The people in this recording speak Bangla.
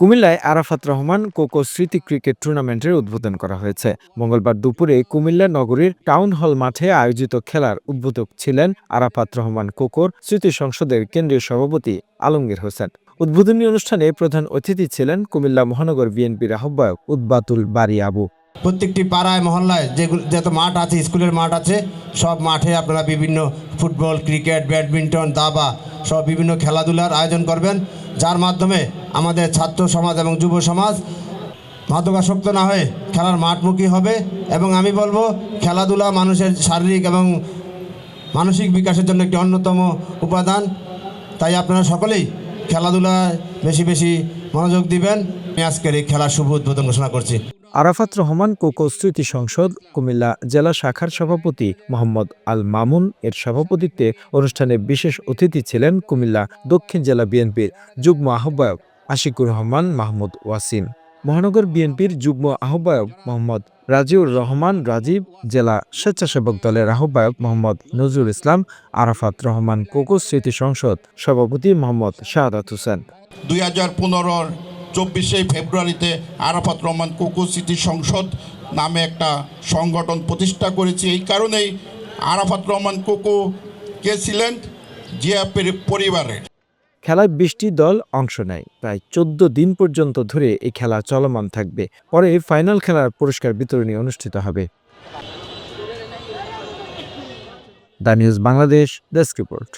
কুমিল্লায় আরাফাত রহমান কোকো স্মৃতি ক্রিকেট টুর্নামেন্টের উদ্বোধন করা হয়েছে। মঙ্গলবার দুপুরে কুমিল্লা নগরীর টাউন হল মাঠে আয়োজিত খেলার উদ্বোধক ছিলেন আরাফাত রহমান কোকোর স্মৃতি সংসদের কেন্দ্রীয় সভাপতি আলমগীর হোসেন। উদ্বোধনী অনুষ্ঠানে প্রধান অতিথি ছিলেন কুমিল্লা মহানগর বিএনপির আহ্বায়ক উদ্বাতুল বারী আবু। প্রত্যেকটি পাড়ায় মহল্লায় যত মাঠ আছে, স্কুলের মাঠ আছে, সব মাঠে আপনারা বিভিন্ন ফুটবল, ক্রিকেট, ব্যাডমিন্টন, দাবা সব বিভিন্ন খেলাধুলার আয়োজন করবেন, যার মাধ্যমে আমাদের ছাত্র সমাজ এবং যুব সমাজ মাদকাসক্ত না হয়ে খেলার মাঠমুখী হবে। এবং আমি বলবো, খেলাধুলা মানুষের শারীরিক এবং মানসিক বিকাশের জন্য একটি অন্যতম উপাদান। তাই আপনারা সকলেই খেলাধুলায় বেশি বেশি মনোযোগ দিবেন। আমি আজকের এই খেলার শুভ উদ্বোধন ঘোষণা করছি। আরাফাত রহমান কোকো স্মৃতি সংসদ কুমিল্লা জেলা শাখার সভাপতি মোহাম্মদ আল মামুন এর সভাপতিত্বে অনুষ্ঠানে বিশেষ অতিথি ছিলেন কুমিল্লা দক্ষিণ জেলা বিএনপির যুগ্ম আহ্বায়ক আশিকুর রহমান মাহমুদ ওয়াসিম, মহানগর বিএনপির যুগ্ম আহ্বায়ক মোহাম্মদ রাজিউর রহমান রাজীব, জেলা স্বেচ্ছাসেবক দলের আহ্বায়ক মোহাম্মদ নজরুল ইসলাম, আরাফাত রহমান কোকো স্মৃতি সংসদ সভাপতি মোহাম্মদ শাহাদাত হোসেন। 2015 24 ফেব্রুয়ারিতে আরাফাত রহমান কোকো স্মৃতি সংসদ নামে একটা সংগঠন প্রতিষ্ঠা করেছি। এই কারণেই আরাফাত রহমান কোকো কে ছিলেন জিয়া পরিবারের। খেলায় 20টি দল অংশ নেয়। প্রায় 14 দিন পর্যন্ত ধরে এই খেলা চলমান থাকবে। পরে ফাইনাল খেলার পুরস্কার বিতরণী অনুষ্ঠিত হবে। The news Bangladesh desk report.